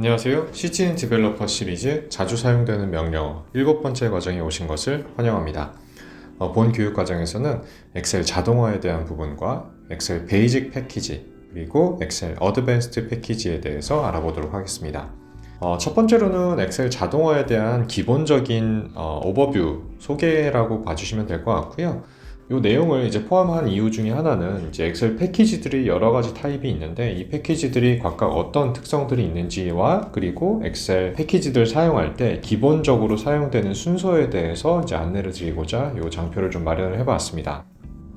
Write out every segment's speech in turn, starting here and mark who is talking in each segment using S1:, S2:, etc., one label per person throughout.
S1: 안녕하세요. CGN 디벨로퍼 시리즈 자주 사용되는 명령어 7번째 과정에 오신 것을 환영합니다. 본 교육 과정에서는 엑셀 자동화에 대한 부분과 엑셀 베이직 패키지 그리고 엑셀 어드밴스드 패키지에 대해서 알아보도록 하겠습니다. 첫 번째로는 엑셀 자동화에 대한 기본적인 오버뷰 소개라고 봐주시면 될 것 같고요. 이 내용을 이제 포함한 이유 중에 하나는 이제 엑셀 패키지들이 여러 가지 타입이 있는데 이 패키지들이 각각 어떤 특성들이 있는지와 그리고 엑셀 패키지들 사용할 때 기본적으로 사용되는 순서에 대해서 이제 안내를 드리고자 이 장표를 좀 마련을 해봤습니다.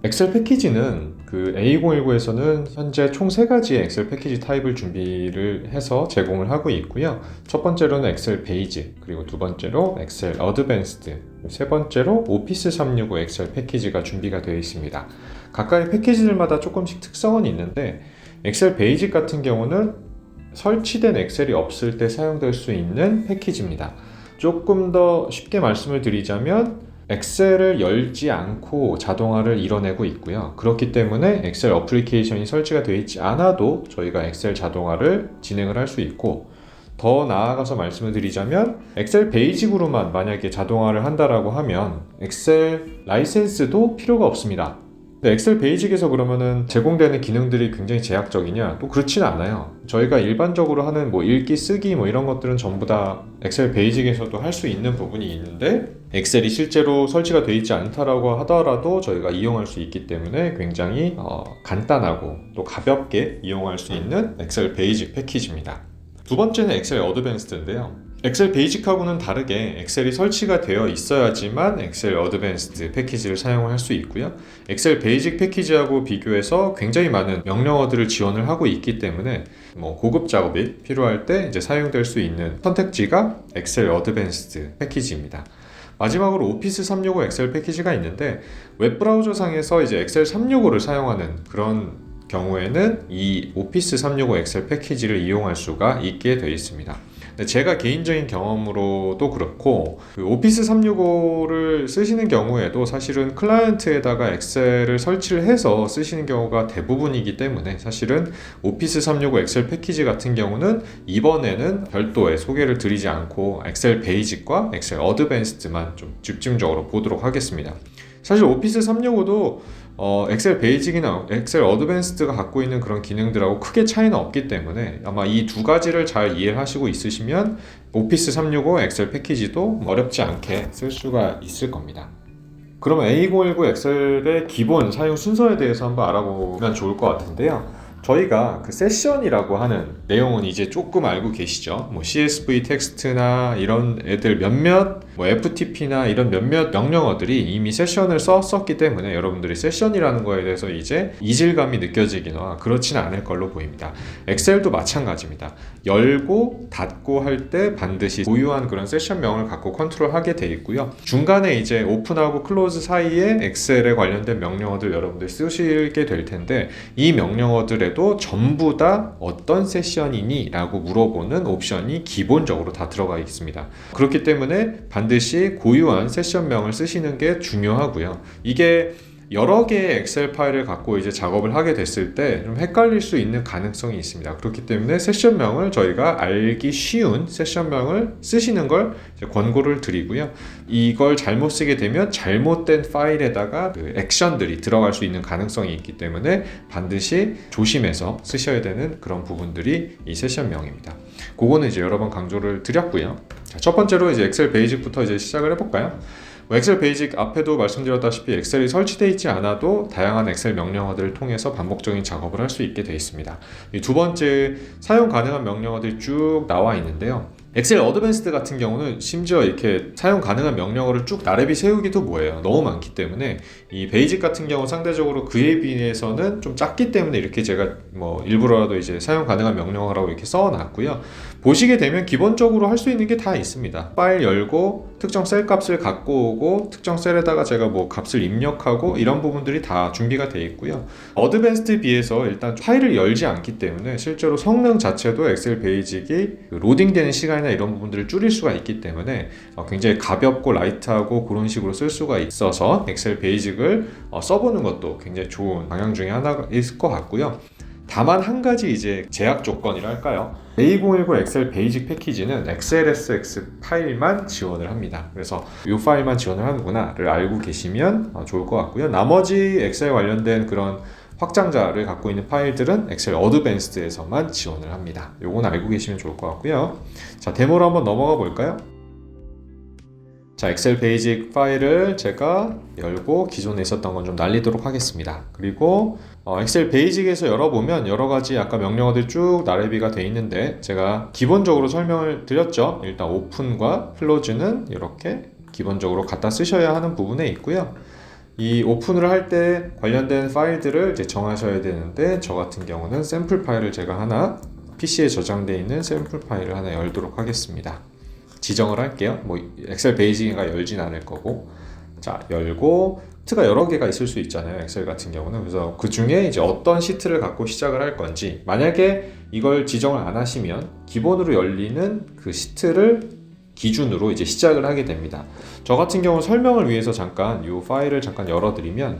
S1: 엑셀 패키지는 그 A2019에서는 현재 총 3가지의 엑셀 패키지 타입을 준비를 해서 제공을 하고 있고요. 첫 번째로는 엑셀 베이직, 그리고 두 번째로 엑셀 어드밴스드, 세 번째로 오피스 365 엑셀 패키지가 준비가 되어 있습니다. 각각의 패키지들마다 조금씩 특성은 있는데 엑셀 베이직 같은 경우는 설치된 엑셀이 없을 때 사용될 수 있는 패키지입니다. 조금 더 쉽게 말씀을 드리자면 엑셀을 열지 않고 자동화를 이뤄내고 있고요. 그렇기 때문에 엑셀 어플리케이션이 설치가 되어 있지 않아도 저희가 엑셀 자동화를 진행을 할 수 있고, 더 나아가서 말씀을 드리자면 엑셀 베이직으로만 만약에 자동화를 한다라고 하면 엑셀 라이센스도 필요가 없습니다. 근데 엑셀 베이직에서 그러면은 제공되는 기능들이 굉장히 제약적이냐? 또 그렇지는 않아요. 저희가 일반적으로 하는 읽기, 쓰기 이런 것들은 전부 다 엑셀 베이직에서도 할 수 있는 부분이 있는데 엑셀이 실제로 설치가 되어 있지 않다라고 하더라도 저희가 이용할 수 있기 때문에 굉장히 간단하고 또 가볍게 이용할 수 있는 엑셀 베이직 패키지입니다. 두 번째는 엑셀 어드밴스드인데요. 엑셀 베이직하고는 다르게 엑셀이 설치가 되어 있어야지만 엑셀 어드밴스드 패키지를 사용을 할 수 있고요. 엑셀 베이직 패키지하고 비교해서 굉장히 많은 명령어들을 지원을 하고 있기 때문에 고급 작업이 필요할 때 이제 사용될 수 있는 선택지가 엑셀 어드밴스드 패키지입니다. 마지막으로 오피스 365 엑셀 패키지가 있는데 웹브라우저 상에서 이제 엑셀 365를 사용하는 그런 경우에는 이 오피스 365 엑셀 패키지를 이용할 수가 있게 되어 있습니다. 제가 개인적인 경험으로도 그렇고 오피스 365를 쓰시는 경우에도 사실은 클라이언트에다가 엑셀을 설치를 해서 쓰시는 경우가 대부분이기 때문에 사실은 오피스 365 엑셀 패키지 같은 경우는 이번에는 별도의 소개를 드리지 않고 엑셀 베이직과 엑셀 어드밴스드만 좀 집중적으로 보도록 하겠습니다. 사실 오피스 365도 엑셀 베이직이나 엑셀 어드밴스드가 갖고 있는 그런 기능들하고 크게 차이는 없기 때문에 아마 이 두 가지를 잘 이해하시고 있으시면 오피스 365 엑셀 패키지도 어렵지 않게 쓸 수가 있을 겁니다. 그러면 A2019 엑셀의 기본 사용 순서에 대해서 한번 알아보면 좋을 것 같은데요. 저희가 그 세션이라고 하는 내용은 이제 조금 알고 계시죠. CSV 텍스트나 이런 애들 몇몇, FTP나 이런 몇몇 명령어들이 이미 세션을 썼기 때문에 여러분들이 세션이라는 거에 대해서 이제 이질감이 느껴지거나 그렇지는 않을 걸로 보입니다. 엑셀도 마찬가지입니다. 열고 닫고 할 때 반드시 고유한 그런 세션명을 갖고 컨트롤하게 돼 있고요. 중간에 이제 오픈하고 클로즈 사이에 엑셀에 관련된 명령어들 여러분들이 쓰시게 될 텐데 이 명령어들의 또 전부 다 어떤 세션이니? 라고 물어보는 옵션이 기본적으로 다 들어가 있습니다. 그렇기 때문에 반드시 고유한 세션명을 쓰시는 게 중요하고요. 이게 여러 개의 엑셀 파일을 갖고 이제 작업을 하게 됐을 때 좀 헷갈릴 수 있는 가능성이 있습니다. 그렇기 때문에 세션명을 저희가 알기 쉬운 세션명을 쓰시는 걸 권고를 드리고요. 이걸 잘못 쓰게 되면 잘못된 파일에다가 그 액션들이 들어갈 수 있는 가능성이 있기 때문에 반드시 조심해서 쓰셔야 되는 그런 부분들이 이 세션명입니다. 그거는 이제 여러 번 강조를 드렸고요. 자, 첫 번째로 이제 엑셀 베이직부터 이제 시작을 해볼까요? 엑셀 베이직 앞에도 말씀드렸다시피 엑셀이 설치되어 있지 않아도 다양한 엑셀 명령어들을 통해서 반복적인 작업을 할 수 있게 되어 있습니다. 이 두 번째 사용 가능한 명령어들이 쭉 나와 있는데요. 엑셀 어드밴스드 같은 경우는 심지어 이렇게 사용 가능한 명령어를 쭉 나래비 세우기도 뭐예요. 너무 많기 때문에 이 베이직 같은 경우 상대적으로 그에 비해서는 좀 작기 때문에 이렇게 제가 일부러라도 이제 사용 가능한 명령어라고 이렇게 써놨고요. 보시게 되면 기본적으로 할 수 있는 게 다 있습니다. 파일 열고 특정 셀 값을 갖고 오고 특정 셀에다가 제가 값을 입력하고 이런 부분들이 다 준비가 되어 있고요. 어드밴스드에 비해서 일단 파일을 열지 않기 때문에 실제로 성능 자체도 엑셀 베이직이 로딩되는 시간이나 이런 부분들을 줄일 수가 있기 때문에 굉장히 가볍고 라이트하고 그런 식으로 쓸 수가 있어서 엑셀 베이직을 써보는 것도 굉장히 좋은 방향 중에 하나가 있을 것 같고요. 다만 한 가지 이제 제약 조건이랄까요? A019 엑셀 베이직 패키지는 XLSX 파일만 지원을 합니다. 그래서 이 파일만 지원을 하는구나를 알고 계시면 좋을 것 같고요. 나머지 엑셀 관련된 그런 확장자를 갖고 있는 파일들은 엑셀 어드밴스드에서만 지원을 합니다. 요건 알고 계시면 좋을 것 같고요. 자, 데모로 한번 넘어가 볼까요? 자, 엑셀 베이직 파일을 제가 열고 기존에 있었던 건 좀 날리도록 하겠습니다. 그리고 엑셀 베이직에서 열어보면 여러 가지 아까 명령어들이 쭉 나래비가 돼 있는데 제가 기본적으로 설명을 드렸죠. 일단 오픈과 클로즈는 이렇게 기본적으로 갖다 쓰셔야 하는 부분에 있고요. 이 오픈을 할 때 관련된 파일들을 이제 정하셔야 되는데 저 같은 경우는 샘플 파일을 제가 하나 PC에 저장되어 있는 샘플 파일을 하나 열도록 하겠습니다. 지정을 할게요. 뭐 엑셀 베이직이가 열진 않을 거고, 자, 열고 시트가 여러 개가 있을 수 있잖아요. 엑셀 같은 경우는. 그래서 그 중에 이제 어떤 시트를 갖고 시작을 할 건지, 만약에 이걸 지정을 안 하시면 기본으로 열리는 그 시트를 기준으로 이제 시작을 하게 됩니다. 저 같은 경우 설명을 위해서 잠깐 이 파일을 잠깐 열어드리면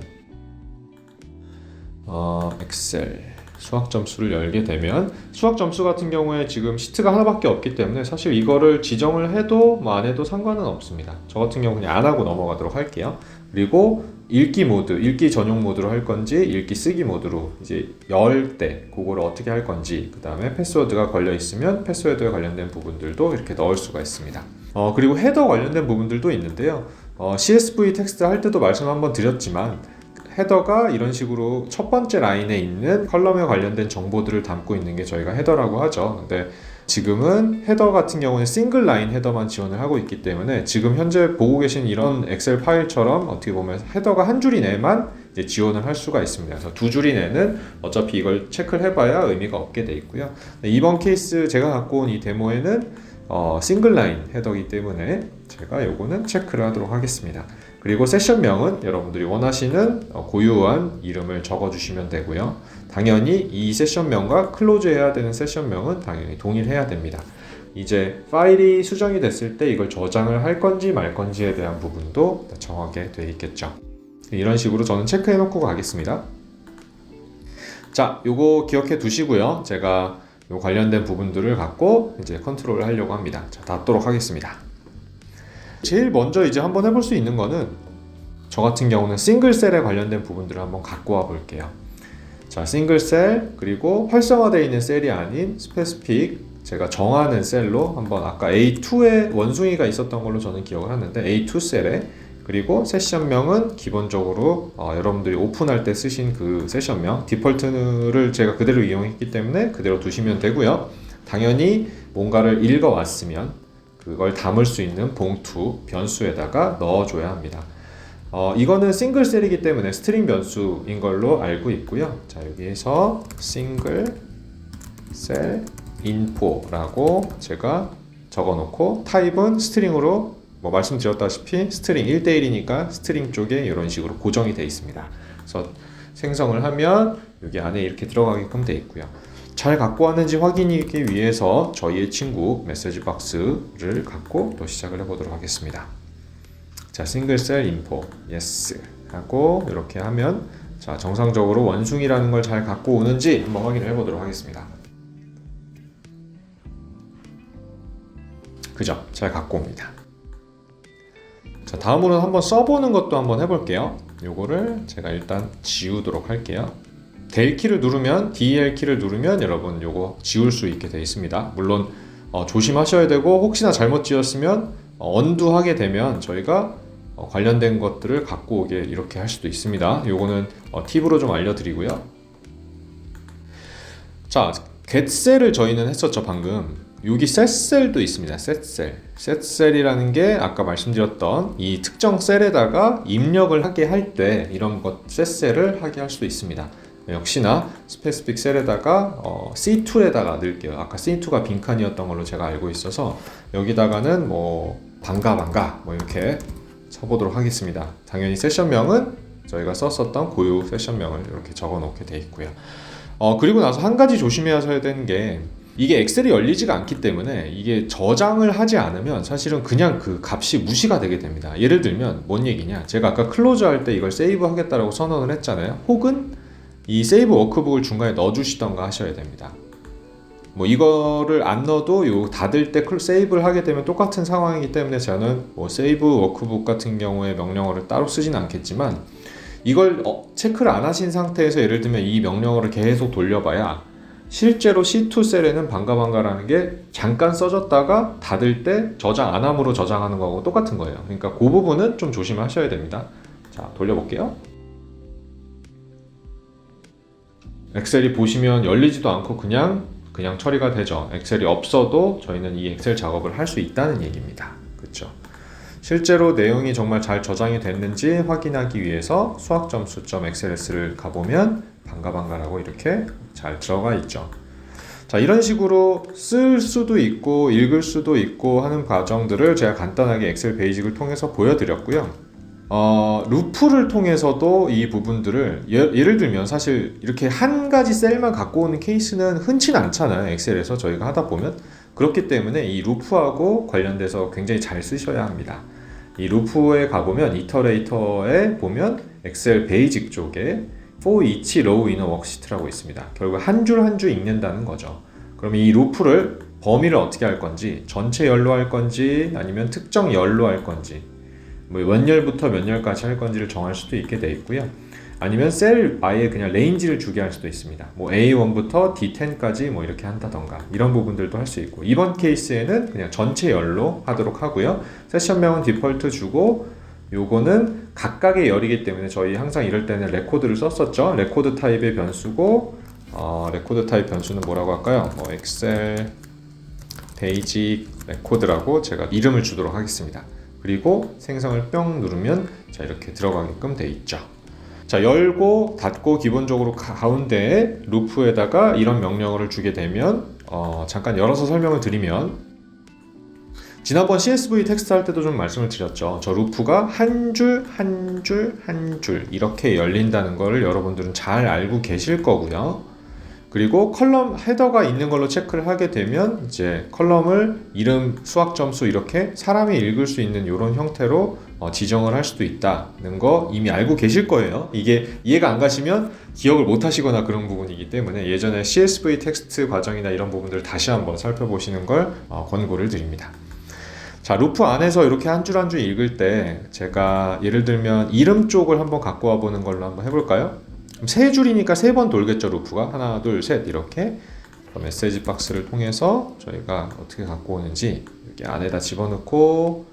S1: 엑셀 수학 점수를 열게 되면 수학 점수 같은 경우에 지금 시트가 하나밖에 없기 때문에 사실 이거를 지정을 해도 뭐 안 해도 상관은 없습니다. 저 같은 경우 그냥 안 하고 넘어가도록 할게요. 그리고 읽기 모드, 읽기 전용 모드로 할 건지 읽기 쓰기 모드로 이제 열 때 그거를 어떻게 할 건지, 그 다음에 패스워드가 걸려 있으면 패스워드에 관련된 부분들도 이렇게 넣을 수가 있습니다. 그리고 헤더 관련된 부분들도 있는데요. CSV 텍스트 할 때도 말씀 한번 드렸지만 헤더가 이런 식으로 첫 번째 라인에 있는 컬럼에 관련된 정보들을 담고 있는 게 저희가 헤더라고 하죠. 근데 지금은 헤더 같은 경우는 싱글 라인 헤더만 지원을 하고 있기 때문에 지금 현재 보고 계신 이런 엑셀 파일처럼 어떻게 보면 헤더가 한 줄 이내만 이제 지원을 할 수가 있습니다. 그래서 두 줄 이내는 어차피 이걸 체크를 해봐야 의미가 없게 돼 있고요. 이번 케이스 제가 갖고 온 이 데모에는 싱글 라인 헤더이기 때문에 제가 요거는 체크를 하도록 하겠습니다. 그리고 세션명은 여러분들이 원하시는 고유한 이름을 적어주시면 되고요. 당연히 이 세션명과 클로즈 해야 되는 세션명은 당연히 동일해야 됩니다. 이제 파일이 수정이 됐을 때 이걸 저장을 할 건지 말 건지에 대한 부분도 정하게 되어 있겠죠. 이런 식으로 저는 체크해 놓고 가겠습니다. 자, 요거 기억해 두시고요. 제가 요 관련된 부분들을 갖고 이제 컨트롤을 하려고 합니다. 자, 닫도록 하겠습니다. 제일 먼저 이제 한번 해볼 수 있는 거는 저 같은 경우는 싱글셀에 관련된 부분들을 한번 갖고 와 볼게요. 자, 싱글셀, 그리고 활성화되어 있는 셀이 아닌 스페시픽, 제가 정하는 셀로 한번 아까 A2에 원숭이가 있었던 걸로 저는 기억을 하는데 A2 셀에, 그리고 세션명은 기본적으로 여러분들이 오픈할 때 쓰신 그 세션명 디폴트를 제가 그대로 이용했기 때문에 그대로 두시면 되고요. 당연히 뭔가를 읽어왔으면 그걸 담을 수 있는 봉투, 변수에다가 넣어줘야 합니다. 이거는 싱글 셀이기 때문에 스트링 변수인 걸로 알고 있고요. 자, 여기에서 싱글 셀 인포라고 제가 적어놓고 타입은 스트링으로 뭐 말씀드렸다시피 스트링 1대1이니까 스트링 쪽에 이런 식으로 고정이 되어 있습니다. 그래서 생성을 하면 여기 안에 이렇게 들어가게끔 되어 있고요. 잘 갖고 왔는지 확인하기 위해서 저희의 친구 메시지 박스를 갖고 또 시작을 해보도록 하겠습니다. 자, 싱글셀 인포 예스 하고 이렇게 하면 자, 정상적으로 원숭이라는 걸 잘 갖고 오는지 한번 확인을 해보도록 하겠습니다. 그죠? 잘 갖고 옵니다. 자, 다음으로는 한번 써보는 것도 한번 해볼게요. 요거를 제가 일단 지우도록 할게요. 델 키를 누르면, del 키를 누르면 여러분 요거 지울 수 있게 되어 있습니다. 물론 조심하셔야 되고 혹시나 잘못 지웠으면 언두 하게 되면 저희가 관련된 것들을 갖고 오게 이렇게 할 수도 있습니다. 요거는 팁으로 좀 알려드리고요. 자, get셀을 저희는 했었죠 방금. 여기 set셀도 있습니다. set셀이라는 게 아까 말씀드렸던 이 특정 셀에다가 입력을 하게 할 때 이런 것 set셀을 하게 할 수도 있습니다. 역시나 스페시픽 셀에다가 C2에다가 넣을게요. 아까 C2가 빈칸이었던 걸로 제가 알고 있어서 여기다가는 뭐 반가 뭐 이렇게 쳐보도록 하겠습니다. 당연히 세션명은 저희가 썼었던 고유 세션명을 이렇게 적어 놓게 돼 있고요. 그리고 나서 한 가지 조심해야 되는 게 이게 엑셀이 열리지가 않기 때문에 이게 저장을 하지 않으면 사실은 그냥 그 값이 무시가 되게 됩니다. 예를 들면 뭔 얘기냐, 제가 아까 클로즈 할 때 이걸 세이브 하겠다라고 선언을 했잖아요. 혹은 이 세이브 워크북을 중간에 넣어주시던가 하셔야 됩니다. 뭐 이거를 안 넣어도 요 닫을 때 세이브를 하게 되면 똑같은 상황이기 때문에 저는 뭐 세이브 워크북 같은 경우에 명령어를 따로 쓰진 않겠지만, 이걸 체크를 안 하신 상태에서 예를 들면 이 명령어를 계속 돌려봐야 실제로 C2 셀에는 반가반가라는 게 잠깐 써졌다가 닫을 때 저장 안 함으로 저장하는 거하고 똑같은 거예요. 그러니까 그 부분은 좀 조심하셔야 됩니다. 자, 돌려볼게요. 엑셀이 보시면 열리지도 않고 그냥 처리가 되죠. 엑셀이 없어도 저희는 이 엑셀 작업을 할 수 있다는 얘기입니다. 그렇죠? 실제로 내용이 정말 잘 저장이 됐는지 확인하기 위해서 수학점수.xls를 가보면 반가반가라고 이렇게 잘 들어가 있죠. 자, 이런 식으로 쓸 수도 있고 읽을 수도 있고 하는 과정들을 제가 간단하게 엑셀 베이직을 통해서 보여드렸고요. 루프를 통해서도 이 부분들을 예를 들면 사실 이렇게 한 가지 셀만 갖고 오는 케이스는 흔치는 않잖아요. 엑셀에서 저희가 하다 보면. 그렇기 때문에 이 루프하고 관련돼서 굉장히 잘 쓰셔야 합니다. 이 루프에 가보면 이터레이터에 보면 엑셀 베이직 쪽에 for each row in a worksheet라고 있습니다. 결국 한 줄 한 줄 읽는다는 거죠. 그럼 이 루프를 범위를 어떻게 할 건지, 전체 열로 할 건지 아니면 특정 열로 할 건지, 뭐 몇 열부터 몇 열까지 할 건지를 정할 수도 있게 돼 있고요. 아니면 셀 아예 그냥 레인지를 주게 할 수도 있습니다. 뭐 A1부터 D10까지 뭐 이렇게 한다던가 이런 부분들도 할 수 있고, 이번 케이스에는 그냥 전체 열로 하도록 하고요. 세션명은 디폴트 주고, 요거는 각각의 열이기 때문에 저희 항상 이럴 때는 레코드를 썼었죠. 레코드 타입의 변수고, 레코드 타입 변수는 뭐라고 할까요? 뭐 엑셀 베이직 레코드라고 제가 이름을 주도록 하겠습니다. 그리고 생성을 뿅 누르면 자, 이렇게 들어가게끔 돼 있죠. 자, 열고 닫고 기본적으로 가운데에 루프에다가 이런 명령어를 주게 되면 잠깐 열어서 설명을 드리면, 지난번 CSV 텍스트 할 때도 좀 말씀을 드렸죠. 저 루프가 한 줄 한 줄 한 줄 이렇게 열린다는 거를 여러분들은 잘 알고 계실 거고요. 그리고 컬럼 헤더가 있는 걸로 체크를 하게 되면 이제 컬럼을 이름, 수학 점수 이렇게 사람이 읽을 수 있는 이런 형태로 지정을 할 수도 있다는 거 이미 알고 계실 거예요. 이게 이해가 안 가시면 기억을 못 하시거나 그런 부분이기 때문에 예전에 CSV 텍스트 과정이나 이런 부분들을 다시 한번 살펴보시는 걸 권고를 드립니다. 자, 루프 안에서 이렇게 한 줄 한 줄 읽을 때 제가 예를 들면 이름 쪽을 한번 갖고 와 보는 걸로 한번 해볼까요? 그럼 세 줄이니까 세 번 돌겠죠, 루프가. 하나, 둘, 셋 이렇게. 메시지 박스를 통해서 저희가 어떻게 갖고 오는지 이렇게 안에다 집어넣고,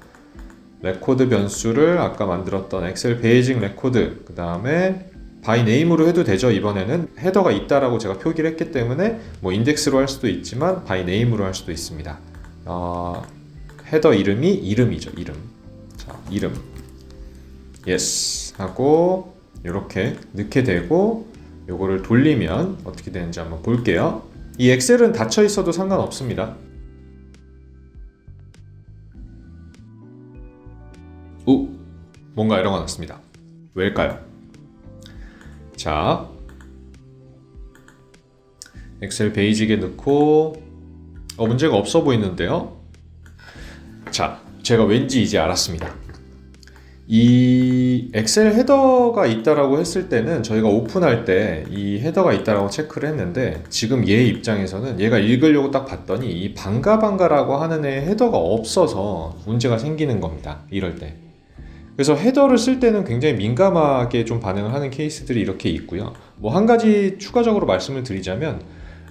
S1: 레코드 변수를 아까 만들었던 엑셀 베이직 레코드, 그 다음에 by name으로 해도 되죠. 이번에는 헤더가 있다라고 제가 표기를 했기 때문에 뭐 인덱스로 할 수도 있지만 by name으로 할 수도 있습니다. 헤더 이름이 이름이죠. 이름. 자, 이름. yes 하고 이렇게 넣게 되고, 요거를 돌리면 어떻게 되는지 한번 볼게요. 이 엑셀은 닫혀 있어도 상관없습니다. 뭔가 에러가 났습니다. 왜일까요? 자, 엑셀 베이직에 넣고 문제가 없어 보이는데요. 자, 제가 왠지 이제 알았습니다. 이 엑셀 헤더가 있다라고 했을 때는 저희가 오픈할 때 이 헤더가 있다라고 체크를 했는데, 지금 얘 입장에서는 얘가 읽으려고 딱 봤더니 이 반가반가라고 하는 애 헤더가 없어서 문제가 생기는 겁니다. 이럴 때. 그래서 헤더를 쓸 때는 굉장히 민감하게 좀 반응을 하는 케이스들이 이렇게 있고요. 뭐 한 가지 추가적으로 말씀을 드리자면,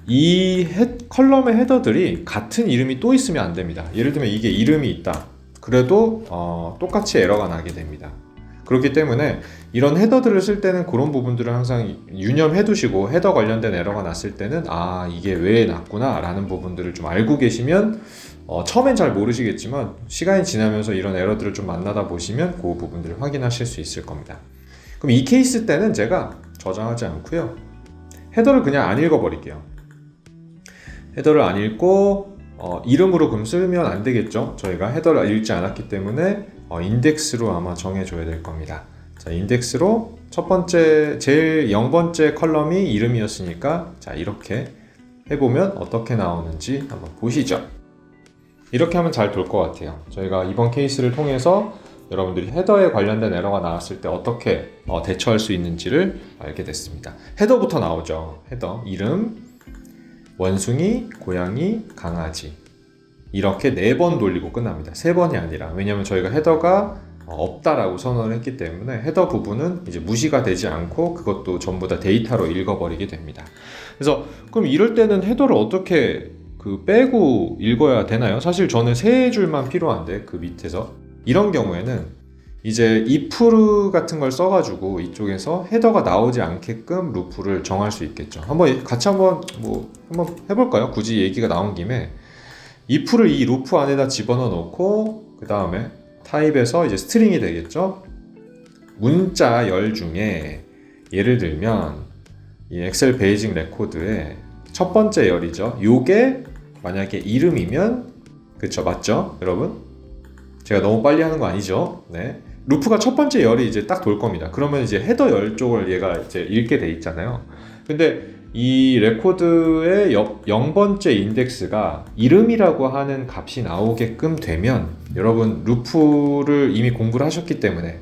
S1: 이 컬럼의 헤더들이 같은 이름이 또 있으면 안 됩니다. 예를 들면 이게 이름이 있다. 그래도 똑같이 에러가 나게 됩니다. 그렇기 때문에 이런 헤더들을 쓸 때는 그런 부분들을 항상 유념해 두시고, 헤더 관련된 에러가 났을 때는 이게 왜 났구나 라는 부분들을 좀 알고 계시면, 처음엔 잘 모르시겠지만 시간이 지나면서 이런 에러들을 좀 만나다 보시면 그 부분들을 확인하실 수 있을 겁니다. 그럼 이 케이스 때는 제가 저장하지 않고요, 헤더를 그냥 안 읽어버릴게요. 헤더를 안 읽고 이름으로 그럼 쓰면 안 되겠죠. 저희가 헤더를 읽지 않았기 때문에 인덱스로 아마 정해줘야 될 겁니다. 자, 인덱스로 첫 번째 제일 0번째 컬럼이 이름이었으니까, 자, 이렇게 해보면 어떻게 나오는지 한번 보시죠. 이렇게 하면 잘 돌 것 같아요. 저희가 이번 케이스를 통해서 여러분들이 헤더에 관련된 에러가 나왔을 때 어떻게 대처할 수 있는지를 알게 됐습니다. 헤더부터 나오죠. 헤더, 이름, 원숭이, 고양이, 강아지, 이렇게 4번 돌리고 끝납니다. 3번이 아니라. 왜냐면 저희가 헤더가 없다라고 선언을 했기 때문에 헤더 부분은 이제 무시가 되지 않고 그것도 전부 다 데이터로 읽어버리게 됩니다. 그래서 그럼 이럴 때는 헤더를 어떻게 빼고 읽어야 되나요? 사실 저는 3줄만 필요한데 그 밑에서 이런 경우에는 이제 if 같은 걸 써가지고 이쪽에서 헤더가 나오지 않게끔 루프를 정할 수 있겠죠. 같이 한번 해볼까요? 굳이 얘기가 나온 김에 if를 이 루프 안에다 집어넣어 놓고 그 다음에 타입에서 이제 스트링이 되겠죠. 문자 열 중에 예를 들면 이 엑셀 베이직 레코드의 첫 번째 열이죠. 요게 만약에 이름이면 그쵸, 맞죠 여러분? 제가 너무 빨리 하는 거 아니죠? 네. 루프가 첫 번째 열이 이제 딱 돌 겁니다. 그러면 이제 헤더 열 쪽을 얘가 이제 읽게 돼 있잖아요. 근데 이 레코드의 0번째 인덱스가 이름이라고 하는 값이 나오게끔 되면 여러분 루프를 이미 공부를 하셨기 때문에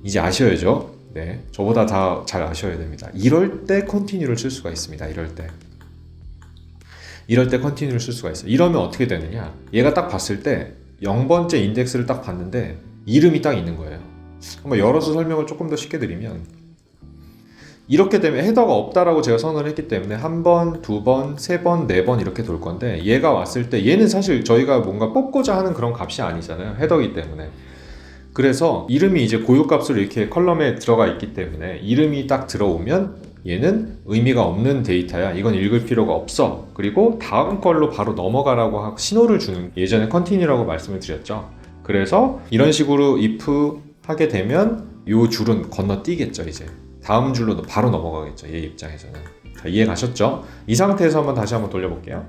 S1: 이제 아셔야죠. 네, 저보다 다 잘 아셔야 됩니다. 이럴 때 컨티뉴를 쓸 수가 있습니다. 이럴 때 컨티뉴를 쓸 수가 있어요. 이러면 어떻게 되느냐, 얘가 딱 봤을 때 0번째 인덱스를 딱 봤는데 이름이 딱 있는 거예요. 한번 열어서 설명을 조금 더 쉽게 드리면 이렇게 되면 헤더가 없다라고 제가 선언을 했기 때문에 1번, 2번, 3번, 4번 이렇게 돌 건데 얘가 왔을 때 얘는 사실 저희가 뭔가 뽑고자 하는 그런 값이 아니잖아요. 헤더이기 때문에. 그래서 이름이 이제 고유값으로 이렇게 컬럼에 들어가 있기 때문에 이름이 딱 들어오면 얘는 의미가 없는 데이터야. 이건 읽을 필요가 없어. 그리고 다음 걸로 바로 넘어가라고 하고 신호를 주는, 예전에 컨티뉴라고 말씀을 드렸죠. 그래서 이런 식으로 if 하게 되면 요 줄은 건너뛰겠죠. 이제 다음 줄로 바로 넘어가겠죠. 얘 입장에서는. 자, 이해 가셨죠? 이 상태에서 다시 한번 돌려볼게요.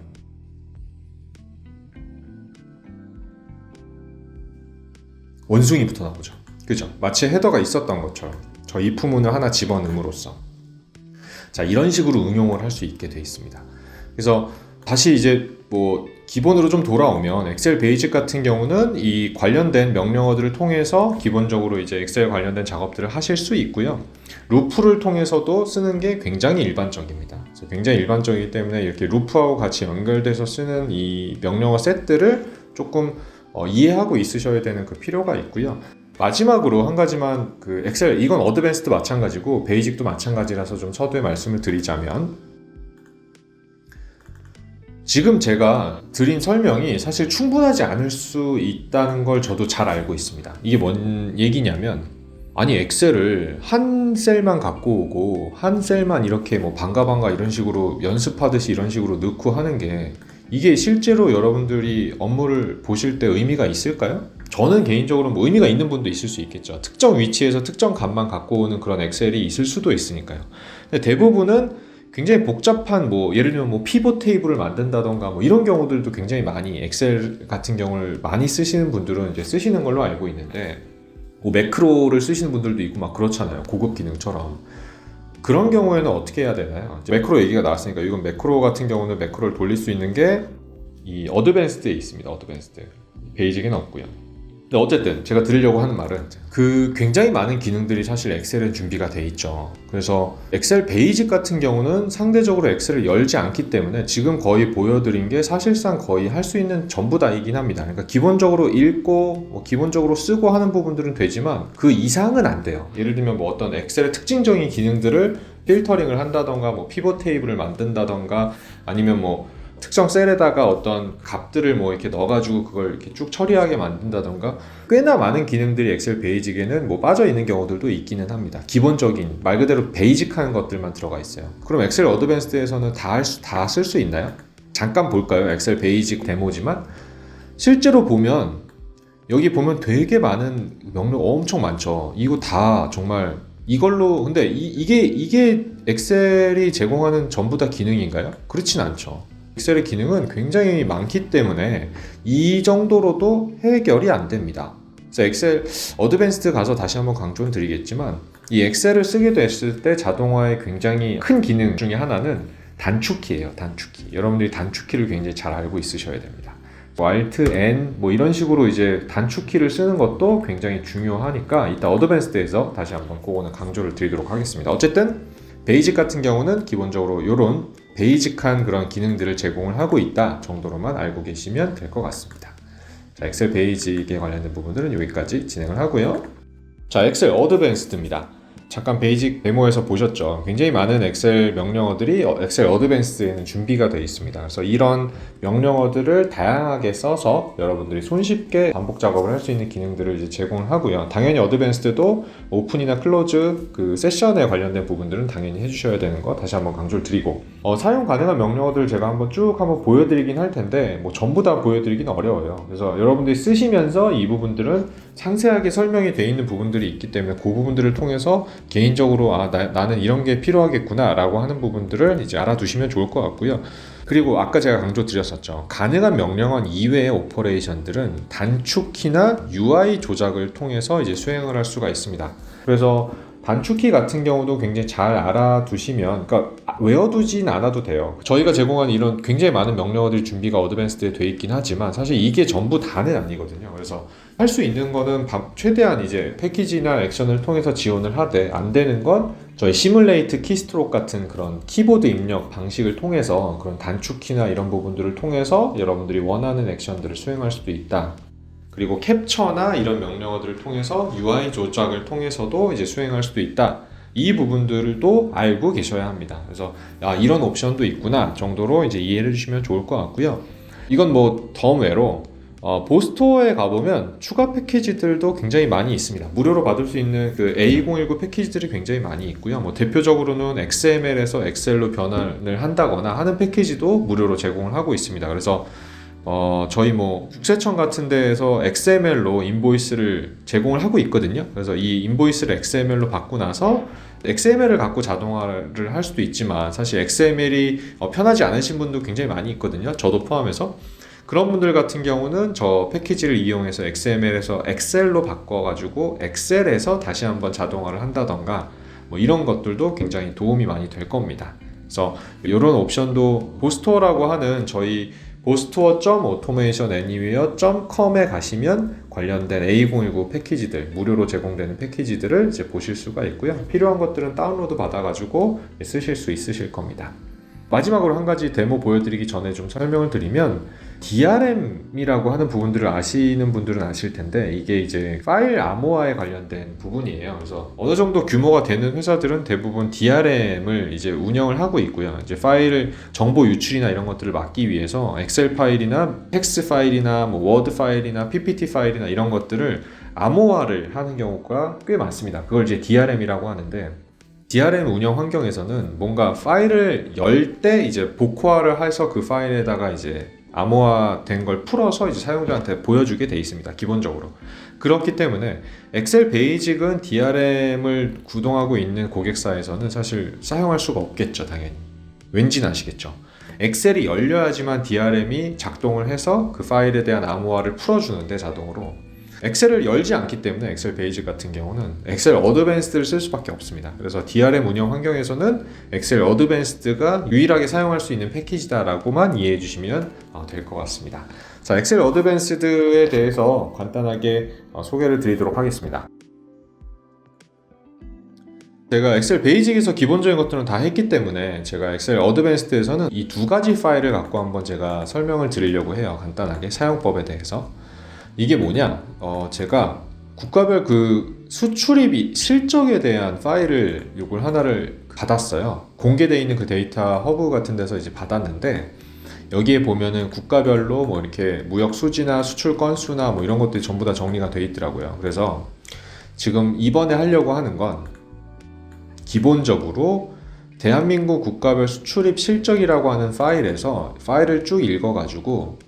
S1: 원숭이부터 나오죠. 그죠? 마치 헤더가 있었던 것처럼 저 if문을 하나 집어넣음으로써 자, 이런 식으로 응용을 할 수 있게 돼 있습니다. 그래서 다시 이제 기본으로 좀 돌아오면 엑셀 베이직 같은 경우는 이 관련된 명령어들을 통해서 기본적으로 이제 엑셀 관련된 작업들을 하실 수 있고요. 루프를 통해서도 쓰는 게 굉장히 일반적입니다. 그래서 굉장히 일반적이기 때문에 이렇게 루프하고 같이 연결돼서 쓰는 이 명령어 셋들을 조금 이해하고 있으셔야 되는 그 필요가 있고요. 마지막으로 한 가지만 엑셀, 이건 어드밴스드 마찬가지고 베이직도 마찬가지라서 좀 서두에 말씀을 드리자면, 지금 제가 드린 설명이 사실 충분하지 않을 수 있다는 걸 저도 잘 알고 있습니다. 이게 뭔 얘기냐면, 아니 엑셀을 한 셀만 갖고 오고 한 셀만 이렇게 반가 이런 식으로 연습하듯이 이런 식으로 넣고 하는 게 이게 실제로 여러분들이 업무를 보실 때 의미가 있을까요? 저는 개인적으로 의미가 있는 분도 있을 수 있겠죠. 특정 위치에서 특정 값만 갖고 오는 그런 엑셀이 있을 수도 있으니까요. 근데 대부분은 굉장히 복잡한 예를 들면 피벗 테이블을 만든다던가 이런 경우들도 굉장히 많이 엑셀 같은 경우를 많이 쓰시는 분들은 이제 쓰시는 걸로 알고 있는데, 매크로를 쓰시는 분들도 있고 그렇잖아요. 고급 기능처럼. 그런 경우에는 어떻게 해야 되나요? 매크로 얘기가 나왔으니까, 이건 매크로 같은 경우는 매크로를 돌릴 수 있는 게 이 어드밴스드에 있습니다. 어드밴스드. 베이직에는 없고요. 근데 어쨌든 제가 드리려고 하는 말은 굉장히 많은 기능들이 사실 엑셀에 준비가 돼 있죠. 그래서 엑셀 베이직 같은 경우는 상대적으로 엑셀을 열지 않기 때문에 지금 거의 보여드린 게 사실상 거의 할 수 있는 전부 다이긴 합니다. 그러니까 기본적으로 읽고 기본적으로 쓰고 하는 부분들은 되지만 그 이상은 안 돼요. 예를 들면 어떤 엑셀의 특징적인 기능들을 필터링을 한다던가 피벗 테이블을 만든다던가 아니면 특정 셀에다가 어떤 값들을 이렇게 넣어가지고 그걸 이렇게 쭉 처리하게 만든다던가, 꽤나 많은 기능들이 엑셀 베이직에는 빠져 있는 경우들도 있기는 합니다. 기본적인 말 그대로 베이직한 것들만 들어가 있어요. 그럼 엑셀 어드밴스드에서는 다 쓸 수 있나요? 잠깐 볼까요? 엑셀 베이직 데모지만 실제로 보면 여기 보면 되게 많은 명령 엄청 많죠. 이거 다 정말 이걸로, 근데 이게 엑셀이 제공하는 전부 다 기능인가요? 그렇진 않죠. 엑셀의 기능은 굉장히 많기 때문에 이 정도로도 해결이 안 됩니다. 그래서 엑셀 어드밴스드 가서 다시 한번 강조를 드리겠지만, 이 엑셀을 쓰게 됐을 때 자동화의 굉장히 큰 기능 중에 하나는 단축키예요. 단축키. 여러분들이 단축키를 굉장히 잘 알고 있으셔야 됩니다. 뭐 Alt N 뭐 이런 식으로 이제 단축키를 쓰는 것도 굉장히 중요하니까 이따 어드밴스드에서 다시 한번 그거는 강조를 드리도록 하겠습니다. 어쨌든 베이직 같은 경우는 기본적으로 이런 베이직한 그런 기능들을 제공을 하고 있다 정도로만 알고 계시면 될 것 같습니다. 자, 엑셀 베이직에 관련된 부분들은 여기까지 진행을 하고요. 자, 엑셀 어드밴스드입니다. 잠깐 베이직 데모에서 보셨죠? 굉장히 많은 엑셀 명령어들이 엑셀 어드밴스드에는 준비가 되어 있습니다. 그래서 이런 명령어들을 다양하게 써서 여러분들이 손쉽게 반복 작업을 할 수 있는 기능들을 이제 제공을 하고요. 당연히 어드밴스드도 오픈이나 클로즈 그 세션에 관련된 부분들은 당연히 해주셔야 되는 거 다시 한번 강조를 드리고 사용 가능한 명령어들을 제가 한번 쭉 한번 보여드리긴 할 텐데 뭐 전부 다 보여드리긴 어려워요. 그래서 여러분들이 쓰시면서 이 부분들은 상세하게 설명이 되어 있는 부분들이 있기 때문에 그 부분들을 통해서 개인적으로 나는 이런 게 필요하겠구나 라고 하는 부분들을 이제 알아두시면 좋을 것 같고요. 그리고 아까 제가 강조 드렸었죠. 가능한 명령어 이외의 오퍼레이션들은 단축키나 UI 조작을 통해서 이제 수행을 할 수가 있습니다. 그래서 단축키 같은 경우도 굉장히 잘 알아두시면, 그러니까 외워두진 않아도 돼요. 저희가 제공한 이런 굉장히 많은 명령어들이 준비가 어드밴스드에 돼 있긴 하지만 사실 이게 전부 다는 아니거든요. 그래서 할 수 있는 거는 최대한 이제 패키지나 액션을 통해서 지원을 하되 안 되는 건 저희 시뮬레이트 키스트로크 같은 그런 키보드 입력 방식을 통해서 그런 단축키나 이런 부분들을 통해서 여러분들이 원하는 액션들을 수행할 수도 있다. 그리고 캡처나 이런 명령어들을 통해서 UI 조작을 통해서도 이제 수행할 수도 있다. 이 부분들도 알고 계셔야 합니다. 그래서 이런 옵션도 있구나 정도로 이제 이해를 해주시면 좋을 것 같고요. 이건 뭐 덤외로 보스토어에 가보면 추가 패키지들도 굉장히 많이 있습니다. 무료로 받을 수 있는 그 A2019 패키지들이 굉장히 많이 있고요. 뭐 대표적으로는 XML에서 엑셀로 변환을 한다거나 하는 패키지도 무료로 제공을 하고 있습니다. 그래서 저희 뭐 국세청 같은 데에서 XML로 인보이스를 제공을 하고 있거든요. 그래서 이 인보이스를 XML로 받고 나서 XML을 갖고 자동화를 할 수도 있지만 사실 XML이 편하지 않으신 분도 굉장히 많이 있거든요. 저도 포함해서. 그런 분들 같은 경우는 저 패키지를 이용해서 XML에서 엑셀로 바꿔가지고 엑셀에서 다시 한번 자동화를 한다던가 뭐 이런 것들도 굉장히 도움이 많이 될 겁니다. 그래서 이런 옵션도 보스토어라고 하는 저희 bostoer.automationanywhere.com에 가시면 관련된 A2019 패키지들, 무료로 제공되는 패키지들을 이제 보실 수가 있고요. 필요한 것들은 다운로드 받아가지고 쓰실 수 있으실 겁니다. 마지막으로 한 가지 데모 보여드리기 전에 좀 설명을 드리면 DRM이라고 하는 부분들을 아시는 분들은 아실 텐데 이게 이제 파일 암호화에 관련된 부분이에요. 그래서 어느 정도 규모가 되는 회사들은 대부분 DRM을 이제 운영을 하고 있고요. 이제 파일을 정보 유출이나 이런 것들을 막기 위해서 엑셀 파일이나 텍스트 파일이나 뭐 워드 파일이나 PPT 파일이나 이런 것들을 암호화를 하는 경우가 꽤 많습니다. 그걸 이제 DRM이라고 하는데 DRM 운영 환경에서는 뭔가 파일을 열 때 이제 복호화를 해서 그 파일에다가 이제 암호화된 걸 풀어서 이제 사용자한테 보여주게 돼 있습니다. 기본적으로. 그렇기 때문에 엑셀 베이직은 DRM을 구동하고 있는 고객사에서는 사실 사용할 수가 없겠죠, 당연히. 왠지는 아시겠죠. 엑셀이 열려야지만 DRM이 작동을 해서 그 파일에 대한 암호화를 풀어주는데 자동으로 엑셀을 열지 않기 때문에 엑셀 베이직 같은 경우는 엑셀 어드밴스드를 쓸 수밖에 없습니다. 그래서 DRM 운영 환경에서는 엑셀 어드밴스드가 유일하게 사용할 수 있는 패키지다라고만 이해해 주시면 될 것 같습니다. 자, 엑셀 어드밴스드에 대해서 간단하게 소개를 드리도록 하겠습니다. 제가 엑셀 베이직에서 기본적인 것들은 다 했기 때문에 제가 엑셀 어드밴스드에서는 이 두 가지 파일을 갖고 한번 제가 설명을 드리려고 해요. 간단하게 사용법에 대해서. 이게 뭐냐? 제가 국가별 그 수출입 실적에 대한 파일을 요걸 하나를 받았어요. 공개되어 있는 그 데이터 허브 같은 데서 이제 받았는데 여기에 보면은 국가별로 뭐 이렇게 무역 수지나 수출 건수나 뭐 이런 것들이 전부 다 정리가 되어 있더라고요. 그래서 지금 이번에 하려고 하는 건 기본적으로 대한민국 국가별 수출입 실적이라고 하는 파일에서 파일을 쭉 읽어가지고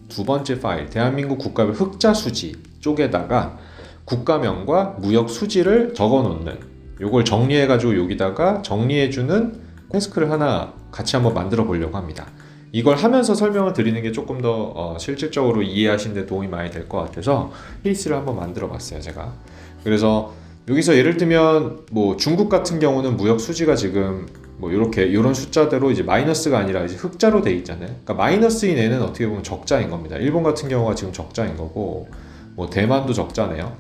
S1: 두 번째 파일, 대한민국 국가별 흑자 수지 쪽에다가 국가명과 무역 수지를 적어 놓는 요걸 정리해가지고 여기다가 정리해주는 태스크를 하나 같이 한번 만들어 보려고 합니다. 이걸 하면서 설명을 드리는 게 조금 더 실질적으로 이해하시는 데 도움이 많이 될 것 같아서 케이스를 한번 만들어 봤어요, 제가. 그래서 여기서 예를 들면 뭐 중국 같은 경우는 무역 수지가 지금 뭐 이런 숫자대로 이제 마이너스가 아니라 이제 흑자로 돼 있잖아요. 그러니까 마이너스인 애는 어떻게 보면 적자인 겁니다. 일본 같은 경우가 지금 적자인 거고, 뭐 대만도 적자네요.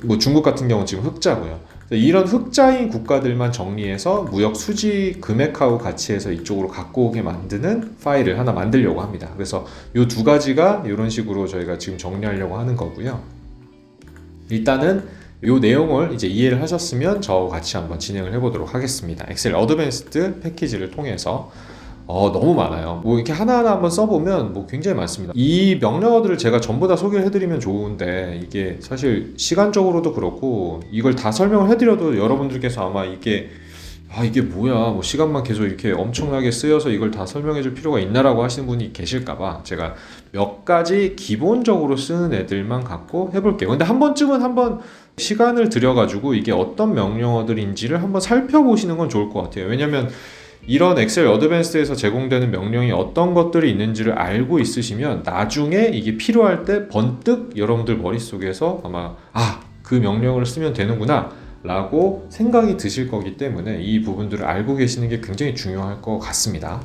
S1: 뭐 중국 같은 경우는 지금 흑자고요. 이런 흑자인 국가들만 정리해서 무역 수지 금액하고 같이 해서 이쪽으로 갖고 오게 만드는 파일을 하나 만들려고 합니다. 그래서 이 두 가지가 이런 식으로 저희가 지금 정리하려고 하는 거고요. 일단은 이 내용을 이제 이해를 하셨으면 저와 같이 한번 진행을 해보도록 하겠습니다. 엑셀 어드밴스드 패키지를 통해서 너무 많아요. 뭐 이렇게 하나하나 한번 써보면 뭐 굉장히 많습니다. 이 명령어들을 제가 전부 다 소개를 해드리면 좋은데 이게 사실 시간적으로도 그렇고 이걸 다 설명을 해드려도 여러분들께서 아마 이게 뭐야, 뭐 시간만 계속 이렇게 엄청나게 쓰여서 이걸 다 설명해 줄 필요가 있나라고 하시는 분이 계실까봐 제가 몇 가지 기본적으로 쓰는 애들만 갖고 해볼게요. 근데 한 번쯤은 한번 시간을 들여가지고 이게 어떤 명령어들인지를 한번 살펴보시는 건 좋을 것 같아요. 왜냐면 이런 엑셀 어드밴스드에서 제공되는 명령이 어떤 것들이 있는지를 알고 있으시면 나중에 이게 필요할 때 번뜩 여러분들 머릿속에서 아마 그 명령을 쓰면 되는구나 라고 생각이 드실 거기 때문에 이 부분들을 알고 계시는 게 굉장히 중요할 것 같습니다.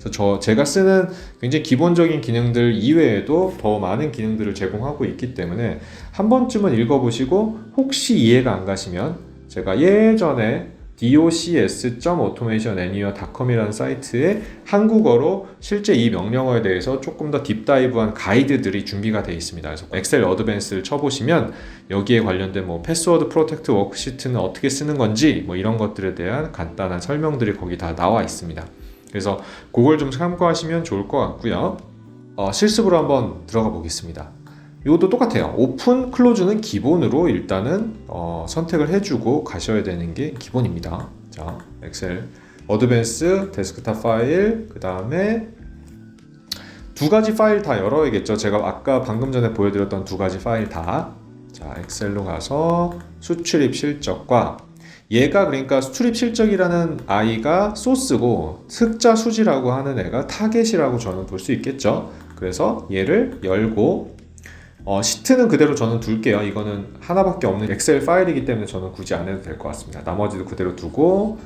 S1: 그래서 제가 쓰는 굉장히 기본적인 기능들 이외에도 더 많은 기능들을 제공하고 있기 때문에 한 번쯤은 읽어보시고 혹시 이해가 안 가시면 제가 예전에 docs.automationanywhere.com이라는 사이트에 한국어로 실제 이 명령어에 대해서 조금 더 딥다이브한 가이드들이 준비가 되어 있습니다. 그래서 엑셀 어드밴스를 쳐보시면 여기에 관련된 뭐 패스워드 프로텍트 워크시트는 어떻게 쓰는 건지 뭐 이런 것들에 대한 간단한 설명들이 거기 다 나와 있습니다. 그래서 그걸 좀 참고하시면 좋을 것 같고요. 실습으로 한번 들어가 보겠습니다. 이것도 똑같아요. 오픈, 클로즈는 기본으로 일단은 선택을 해주고 가셔야 되는 게 기본입니다. 자, 엑셀 어드밴스, 데스크탑 파일, 그 다음에 두 가지 파일 다 열어야겠죠. 제가 아까 방금 전에 보여드렸던 두 가지 파일 다. 자, 엑셀로 가서 수출입 실적과 얘가 그러니까 수출입 실적이라는 아이가 소스고 흑자 수지라고 하는 애가 타겟이라고 저는 볼 수 있겠죠. 그래서 얘를 열고 시트는 그대로 저는 둘게요. 이거는 하나밖에 없는 엑셀 파일이기 때문에 저는 굳이 안 해도 될 것 같습니다. 나머지도 그대로 두고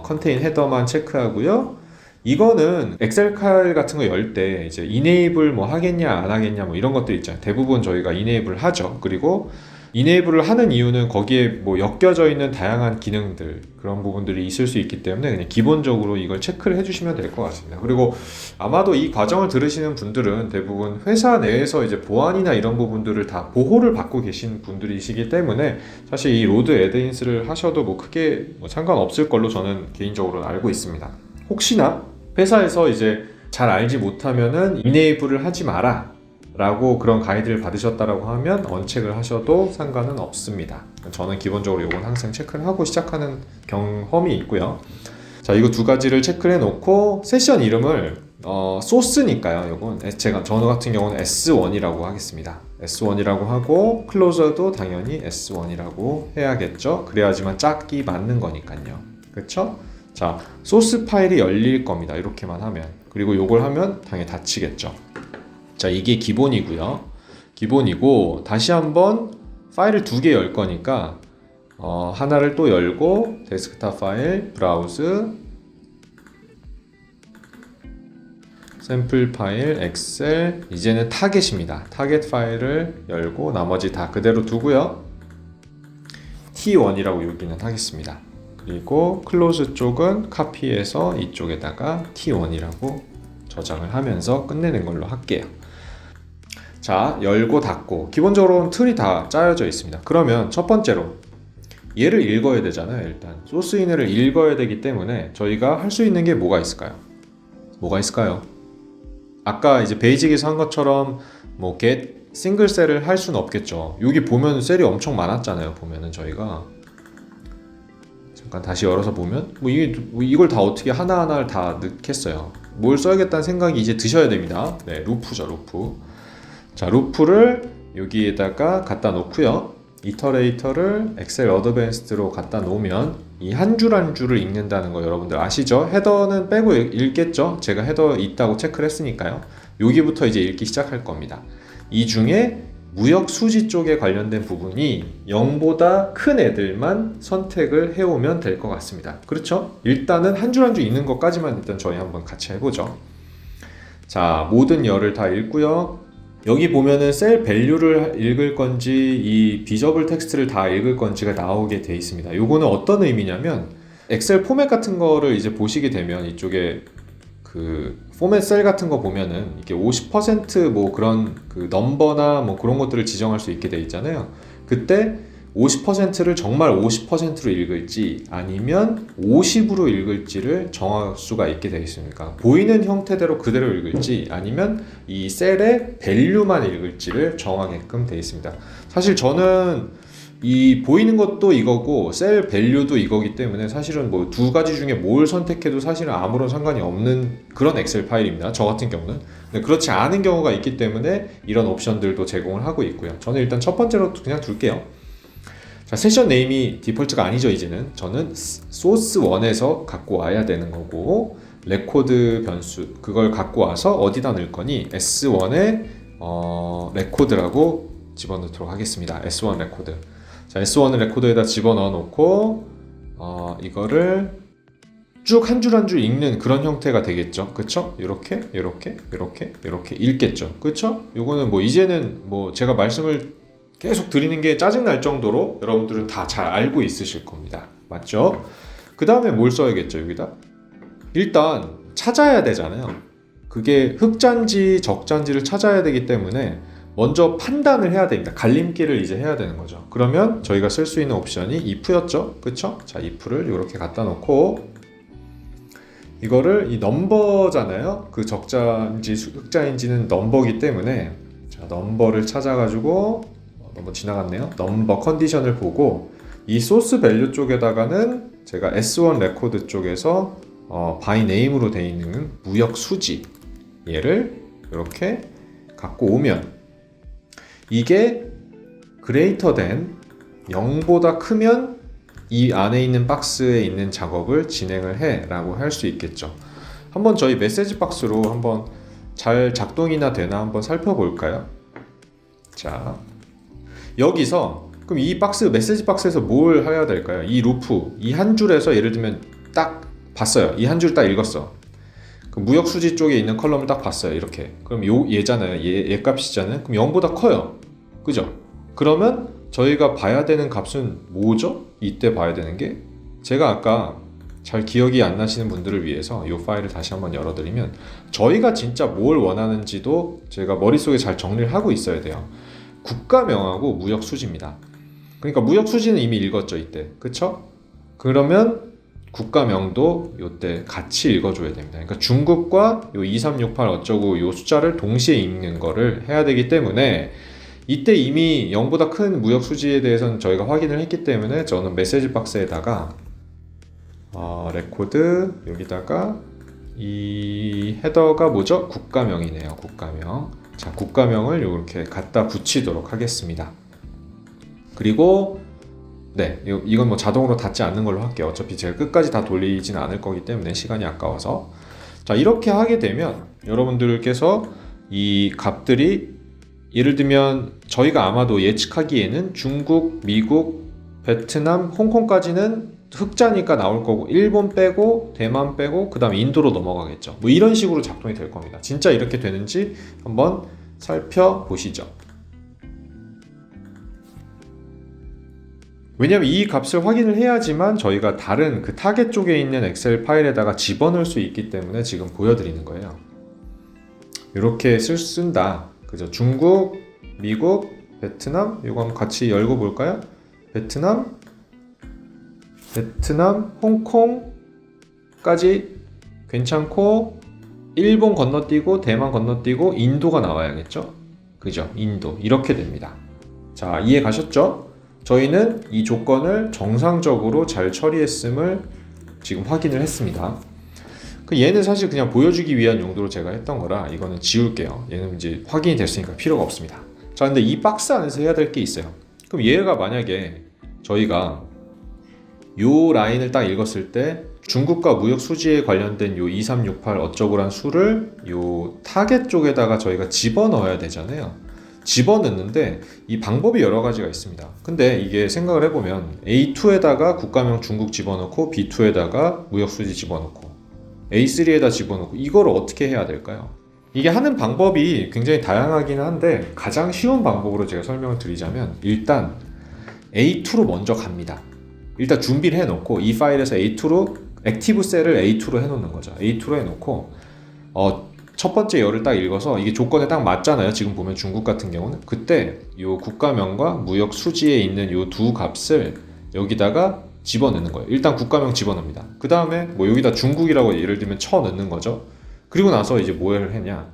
S1: 컨테인 헤더만 체크하고요. 이거는 엑셀 파일 같은 거 열 때 이제 이네이블 뭐 하겠냐 안 하겠냐 뭐 이런 것들 있잖아요. 대부분 저희가 이네이블 하죠. 그리고 이네이블을 하는 이유는 거기에 뭐 엮여져 있는 다양한 기능들 그런 부분들이 있을 수 있기 때문에 그냥 기본적으로 이걸 체크를 해주시면 될 것 같습니다. 그리고 아마도 이 과정을 들으시는 분들은 대부분 회사 내에서 이제 보안이나 이런 부분들을 다 보호를 받고 계신 분들이시기 때문에 사실 이 로드 애드인스를 하셔도 뭐 크게 뭐 상관없을 걸로 저는 개인적으로 알고 있습니다. 혹시나 회사에서 이제 잘 알지 못하면은 이네이블을 하지 마라 라고 그런 가이드를 받으셨다라고 하면 언체크를 하셔도 상관은 없습니다. 저는 기본적으로 이건 항상 체크를 하고 시작하는 경험이 있고요. 자, 이거 두 가지를 체크를 해놓고 세션 이름을 소스니까요. 이건 저 같은 경우는 S1이라고 하겠습니다. S1이라고 하고 클로저도 당연히 S1이라고 해야겠죠. 그래야지만 짝이 맞는 거니까요. 그렇죠? 자, 소스 파일이 열릴 겁니다. 이렇게만 하면. 그리고 이걸 하면 당연히 닫히겠죠. 자, 이게 기본이고요. 기본이고 다시 한번 파일을 두 개 열 거니까 하나를 또 열고 데스크탑 파일, 브라우즈, 샘플 파일, 엑셀, 이제는 타겟입니다. 타겟 파일을 열고 나머지 다 그대로 두고요. T1이라고 여기는 하겠습니다. 그리고 클로즈 쪽은 카피해서 이쪽에다가 T1이라고 저장을 하면서 끝내는 걸로 할게요. 자, 열고 닫고 기본적으로는 틀이 다 짜여져 있습니다. 그러면 첫 번째로 얘를 읽어야 되잖아요. 일단 소스인을 읽어야 되기 때문에 저희가 할 수 있는 게 뭐가 있을까요? 아까 이제 베이직에서 한 것처럼 뭐 get 싱글 셀을 할 수는 없겠죠. 여기 보면 셀이 엄청 많았잖아요. 보면은 저희가 잠깐 다시 열어서 보면 이걸 다 어떻게 하나하나를 다 넣겠어요. 뭘 써야겠다는 생각이 이제 드셔야 됩니다. 네, 루프죠, 루프. 자, 루프를 여기에다가 갖다 놓고요. 이터레이터를 엑셀 어드밴스드로 갖다 놓으면 이 한 줄 한 줄을 읽는다는 거 여러분들 아시죠? 헤더는 빼고 읽겠죠? 제가 헤더 있다고 체크를 했으니까요. 여기부터 이제 읽기 시작할 겁니다. 이 중에 무역 수지 쪽에 관련된 부분이 0보다 큰 애들만 선택을 해오면 될 것 같습니다. 그렇죠? 일단은 한 줄 한 줄 읽는 것까지만 일단 저희 한번 같이 해보죠. 자, 모든 열을 다 읽고요. 여기 보면은 셀 밸류를 읽을 건지 이 비저블 텍스트를 다 읽을 건지가 나오게 돼 있습니다. 요거는 어떤 의미냐면 엑셀 포맷 같은 거를 이제 보시게 되면 이쪽에 그 포맷 셀 같은 거 보면은 이게 50%뭐 그런 그 넘버나 뭐 그런 것들을 지정할 수 있게 돼 있잖아요. 그때 50%를 정말 50%로 읽을지 아니면 50으로 읽을지를 정할 수가 있게 되어 있으니까 보이는 형태대로 그대로 읽을지 아니면 이 셀의 밸류만 읽을지를 정하게끔 되어 있습니다. 사실 저는 이 보이는 것도 이거고 셀 밸류도 이거기 때문에 사실은 뭐 두 가지 중에 뭘 선택해도 사실은 아무런 상관이 없는 그런 엑셀 파일입니다. 저 같은 경우는. 근데 그렇지 않은 경우가 있기 때문에 이런 옵션들도 제공을 하고 있고요. 저는 일단 첫 번째로 그냥 둘게요. 자, 세션 네임이 디폴트가 아니죠. 이제는 저는 소스 1에서 갖고 와야 되는 거고 레코드 변수 그걸 갖고 와서 어디다 넣을 거니 S1에 레코드라고 집어넣도록 하겠습니다. S1 레코드. 자, S1을 레코드에다 집어넣어 놓고 이거를 쭉 한 줄 한 줄 읽는 그런 형태가 되겠죠. 그쵸? 이렇게 읽겠죠. 그쵸? 요거는 뭐 이제는 뭐 제가 말씀을 계속 드리는 게 짜증날 정도로 여러분들은 다 잘 알고 있으실 겁니다. 맞죠? 그 다음에 뭘 써야겠죠, 여기다? 일단 찾아야 되잖아요. 그게 흑자인지 적자인지를 찾아야 되기 때문에 먼저 판단을 해야 됩니다. 갈림길을 이제 해야 되는 거죠. 그러면 저희가 쓸 수 있는 옵션이 if였죠. 그쵸? 자, if를 이렇게 갖다 놓고 이거를 이 넘버잖아요. 그 적자인지 흑자인지는 넘버기 때문에 자, 넘버를 찾아가지고 너무 지나갔네요. 넘버 컨디션을 보고 이 소스 밸류 쪽에다가는 제가 S1 레코드 쪽에서 by name으로 되어 있는 무역 수지 얘를 이렇게 갖고 오면 이게 greater than 0보다 크면 이 안에 있는 박스에 있는 작업을 진행을 해 라고 할 수 있겠죠. 한번 저희 메시지 박스로 한번 잘 작동이나 되나 한번 살펴볼까요? 자, 여기서 그럼 이 박스 메시지 박스에서 뭘 해야 될까요? 이 루프 이 한 줄에서 예를 들면 딱 봤어요. 이 한 줄 딱 읽었어. 그 무역 수지 쪽에 있는 컬럼을 딱 봤어요. 이렇게. 그럼 얘잖아요. 얘 값이잖아요. 그럼 0보다 커요. 그죠? 그러면 저희가 봐야 되는 값은 뭐죠? 이때 봐야 되는 게 제가 아까 잘 기억이 안 나시는 분들을 위해서 이 파일을 다시 한번 열어드리면 저희가 진짜 뭘 원하는지도 제가 머릿속에 잘 정리를 하고 있어야 돼요. 국가명하고 무역 수지입니다. 그러니까 무역 수지는 이미 읽었죠, 이때. 그쵸? 그러면 국가명도 이때 같이 읽어줘야 됩니다. 그러니까 중국과 요 2368 어쩌고 요 숫자를 동시에 읽는 거를 해야 되기 때문에 이때 이미 0보다 큰 무역 수지에 대해서는 저희가 확인을 했기 때문에 저는 메시지 박스에다가 레코드 여기다가 이 헤더가 뭐죠? 국가명이네요. 국가명. 자, 국가명을 이렇게 갖다 붙이도록 하겠습니다. 그리고 네, 이건 뭐 자동으로 닫지 않는 걸로 할게요. 어차피 제가 끝까지 다 돌리지는 않을 거기 때문에 시간이 아까워서. 자, 이렇게 하게 되면 여러분들께서 이 값들이 예를 들면 저희가 아마도 예측하기에는 중국, 미국, 베트남, 홍콩까지는 흑자니까 나올 거고 일본 빼고 대만 빼고 그 다음 인도로 넘어가겠죠. 뭐 이런 식으로 작동이 될 겁니다. 진짜 이렇게 되는지 한번 살펴보시죠. 왜냐면 이 값을 확인을 해야지만 저희가 다른 그 타겟 쪽에 있는 엑셀 파일에다가 집어넣을 수 있기 때문에 지금 보여드리는 거예요. 이렇게 쓴다. 그죠? 중국, 미국, 베트남 이거 한번 같이 열고 볼까요? 베트남, 홍콩까지 괜찮고 일본 건너뛰고 대만 건너뛰고 인도가 나와야겠죠? 그죠? 인도 이렇게 됩니다. 자, 이해 가셨죠? 저희는 이 조건을 정상적으로 잘 처리했음을 지금 확인을 했습니다. 얘는 사실 그냥 보여주기 위한 용도로 제가 했던 거라 이거는 지울게요. 얘는 이제 확인이 됐으니까 필요가 없습니다. 자, 근데 이 박스 안에서 해야 될 게 있어요. 그럼 얘가 만약에 저희가 요 라인을 딱 읽었을 때 중국과 무역 수지에 관련된 요 2368 어쩌고란 수를 요 타겟 쪽에다가 저희가 집어넣어야 되잖아요. 집어넣는데 이 방법이 여러 가지가 있습니다. 근데 이게 생각을 해보면 A2에다가 국가명 중국 집어넣고 B2에다가 무역수지 집어넣고 A3에다 집어넣고 이걸 어떻게 해야 될까요? 이게 하는 방법이 굉장히 다양하긴 한데 가장 쉬운 방법으로 제가 설명을 드리자면 일단 A2로 먼저 갑니다. 일단 준비를 해놓고 이 파일에서 A2로 액티브 셀을 A2로 해놓는 거죠. A2로 해놓고 첫 번째 열을 딱 읽어서 이게 조건에 딱 맞잖아요. 지금 보면 중국 같은 경우는 그때 요 국가명과 무역 수지에 있는 요 두 값을 여기다가 집어넣는 거예요. 일단 국가명 집어넣습니다. 그 다음에 뭐 여기다 중국이라고 예를 들면 쳐 넣는 거죠. 그리고 나서 이제 뭘 했냐,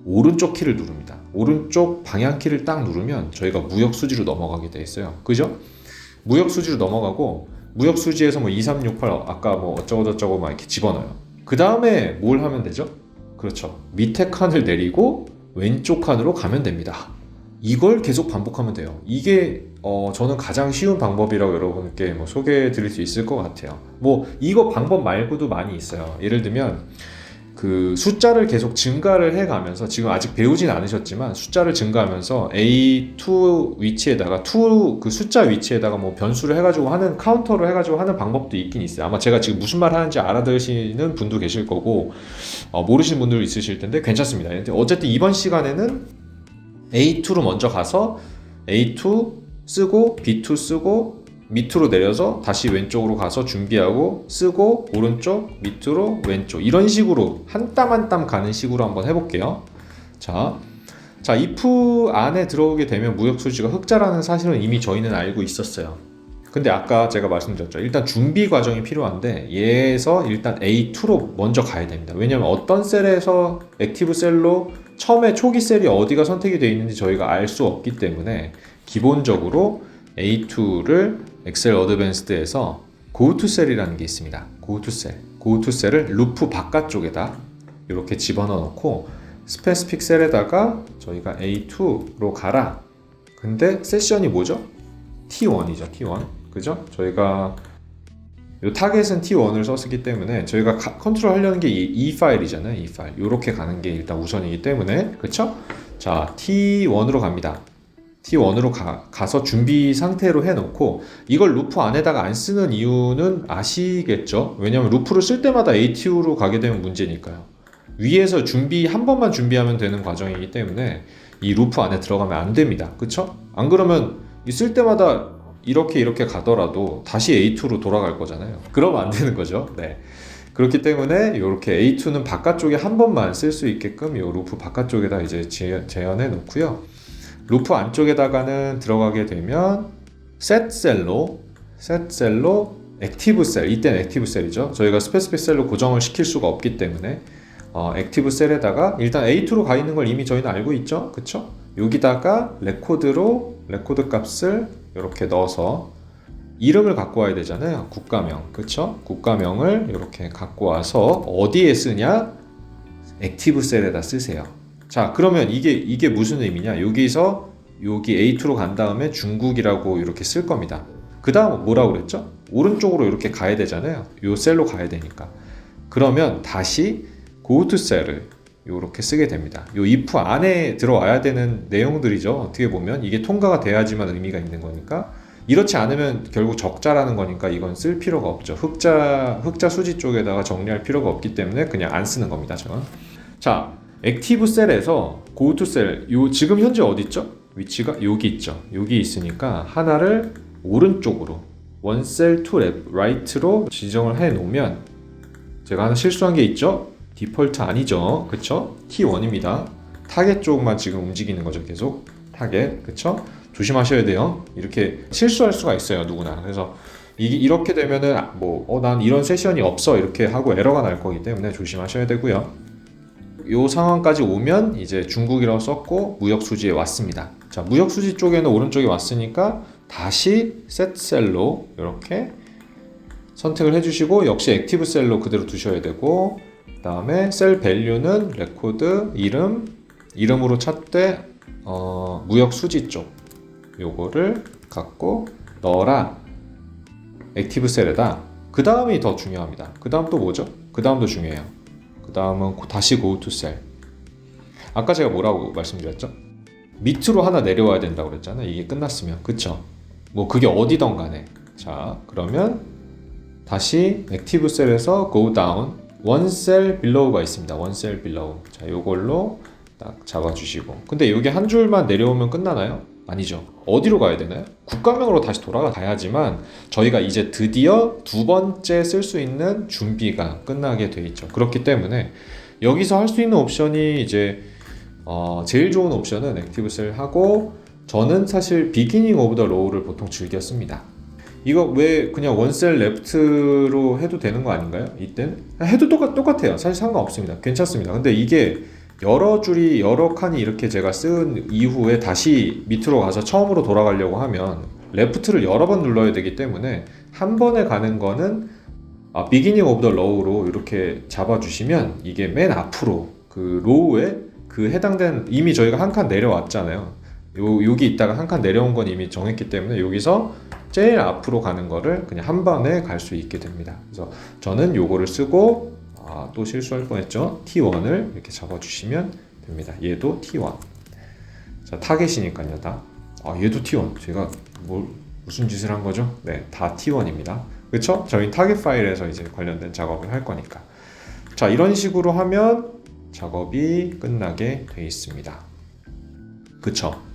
S1: 오른쪽 키를 누릅니다. 오른쪽 방향 키를 딱 누르면 저희가 무역 수지로 넘어가게 돼 있어요. 그죠? 무역 수지로 넘어가고 무역 수지에서 뭐 2368 아까 뭐 어쩌고저쩌고 막 이렇게 집어넣어요. 그 다음에 뭘 하면 되죠? 그렇죠. 밑에 칸을 내리고 왼쪽 칸으로 가면 됩니다. 이걸 계속 반복하면 돼요. 이게 저는 가장 쉬운 방법이라고 여러분께 뭐 소개해 드릴 수 있을 것 같아요. 뭐 이거 방법 말고도 많이 있어요. 예를 들면 그 숫자를 계속 증가를 해가면서 지금 아직 배우진 않으셨지만 숫자를 증가하면서 A2 위치에다가 2 그 숫자 위치에다가 뭐 변수를 해가지고 하는 카운터를 해가지고 하는 방법도 있긴 있어요. 아마 제가 지금 무슨 말 하는지 알아들으시는 분도 계실 거고 모르시는 분들 있으실 텐데 괜찮습니다. 어쨌든 이번 시간에는 A2로 먼저 가서 A2 쓰고 B2 쓰고 밑으로 내려서 다시 왼쪽으로 가서 준비하고 쓰고 오른쪽 밑으로 왼쪽 이런 식으로 한 땀 한 땀 가는 식으로 한번 해볼게요. 자, if 안에 들어오게 되면 무역수지가 흑자라는 사실은 이미 저희는 알고 있었어요. 근데 아까 제가 말씀드렸죠. 일단 준비 과정이 필요한데 얘에서 일단 A2로 먼저 가야 됩니다. 왜냐면 어떤 셀에서 액티브 셀로 처음에 초기 셀이 어디가 선택이 되어 있는지 저희가 알 수 없기 때문에 기본적으로 A2를 엑셀 어드밴스드에서 고투셀이라는 게 있습니다. 고투셀을 루프 바깥쪽에다 이렇게 집어넣어 놓고 스페시픽 셀에다가 저희가 A2로 가라. 근데 세션이 뭐죠? T1이죠. T1. 그죠? 저희가 이 타겟은 T1을 썼기 때문에 저희가 컨트롤 하려는 게 이 파일이잖아요. 이 파일. 이렇게 가는 게 일단 우선이기 때문에 그렇죠? 자, T1으로 갑니다. T1으로 가서 준비 상태로 해놓고 이걸 루프 안에다가 안 쓰는 이유는 아시겠죠? 왜냐면 루프를 쓸 때마다 A2로 가게 되면 문제니까요. 위에서 한 번만 준비하면 되는 과정이기 때문에 이 루프 안에 들어가면 안 됩니다. 그쵸? 안 그러면 쓸 때마다 이렇게 가더라도 다시 A2로 돌아갈 거잖아요. 그러면 안 되는 거죠. 네. 그렇기 때문에 이렇게 A2는 바깥쪽에 한 번만 쓸 수 있게끔 이 루프 바깥쪽에다 이제 재현해 놓고요. 루프 안쪽에다가는 들어가게 되면 셋셀로 액티브 셀, 이때는 액티브 셀이죠. 저희가 스페시픽 셀로 고정을 시킬 수가 없기 때문에 액티브 셀에다가 일단 A2로 가 있는 걸 이미 저희는 알고 있죠. 그쵸? 여기다가 레코드 값을 이렇게 넣어서 이름을 갖고 와야 되잖아요. 국가명. 그쵸? 국가명을 이렇게 갖고 와서 어디에 쓰냐? 액티브 셀에다 쓰세요. 자, 그러면 이게 무슨 의미냐? 여기 A2로 간 다음에 중국이라고 이렇게 쓸 겁니다. 그 다음 뭐라고 그랬죠? 오른쪽으로 이렇게 가야 되잖아요. 요 셀로 가야 되니까. 그러면 다시 go to 셀을 이렇게 쓰게 됩니다. 요 if 안에 들어와야 되는 내용들이죠. 어떻게 보면 이게 통과가 돼야지만 의미가 있는 거니까. 이렇지 않으면 결국 적자라는 거니까 이건 쓸 필요가 없죠. 흑자 수지 쪽에다가 정리할 필요가 없기 때문에 그냥 안 쓰는 겁니다. 저는. 자, 액티브 셀에서 go to 셀, 지금 현재 어디 있죠? 위치가 여기 있죠. 여기 있으니까 하나를 오른쪽으로 one cell to right로 지정을 해 놓으면 제가 하나 실수한 게 있죠? 디폴트 아니죠. 그쵸? T1입니다. 타겟 쪽만 지금 움직이는 거죠. 계속 타겟. 그쵸? 조심하셔야 돼요. 이렇게 실수할 수가 있어요. 누구나. 그래서 이렇게 되면은 난 이런 세션이 없어 이렇게 하고 에러가 날 거기 때문에 조심하셔야 되고요. 요 상황까지 오면 이제 중국이라고 썼고 무역 수지에 왔습니다. 자, 무역 수지 쪽에는 오른쪽에 왔으니까 다시 셋 셀로 이렇게 선택을 해주시고 역시 액티브 셀로 그대로 두셔야 되고 그 다음에 셀 밸류는 레코드 이름으로 찾되 무역 수지 쪽 요거를 갖고 넣어라 액티브 셀에다. 그 다음이 더 중요합니다. 그 다음 또 뭐죠? 그 다음도 중요해요. 그 다음은 다시 go to cell. 아까 제가 뭐라고 말씀드렸죠? 밑으로 하나 내려와야 된다고 그랬잖아요. 이게 끝났으면. 그쵸? 뭐 그게 어디든 간에. 자, 그러면 다시 액티브 셀에서 go down one cell below가 있습니다. one cell below. 자, 요걸로 딱 잡아주시고. 근데 이게 한 줄만 내려오면 끝나나요? 아니죠. 어디로 가야 되나요? 국가명으로 다시 돌아가야지만 저희가 이제 드디어 두 번째 쓸 수 있는 준비가 끝나게 돼 있죠. 그렇기 때문에 여기서 할 수 있는 옵션이 이제 제일 좋은 옵션은 액티브 셀 하고, 저는 사실 비기닝 오브 더 로우를 보통 즐겨 씁니다. 이거 왜 그냥 원셀 레프트로 해도 되는 거 아닌가요? 이땐 해도 똑같아요. 사실 상관없습니다. 괜찮습니다. 근데 이게 여러 줄이 여러 칸이 이렇게 제가 쓴 이후에 다시 밑으로 가서 처음으로 돌아가려고 하면 레프트를 여러 번 눌러야 되기 때문에 한 번에 가는 거는 비기닝 오브 더 로우로 이렇게 잡아주시면 이게 맨 앞으로 그 로우에 그 해당된, 이미 저희가 한 칸 내려왔잖아요. 여기 있다가 한 칸 내려온 건 이미 정했기 때문에 여기서 제일 앞으로 가는 거를 그냥 한 번에 갈 수 있게 됩니다. 그래서 저는 요거를 쓰고 또 실수할 뻔했죠. T1을 이렇게 잡아주시면 됩니다. 얘도 T1. 자, 타겟이니까요, 다. 얘도 T1. 제가 무슨 짓을 한 거죠? 네, 다 T1입니다. 그쵸? 저희 타겟 파일에서 이제 관련된 작업을 할 거니까. 자, 이런 식으로 하면 작업이 끝나게 돼 있습니다. 그쵸?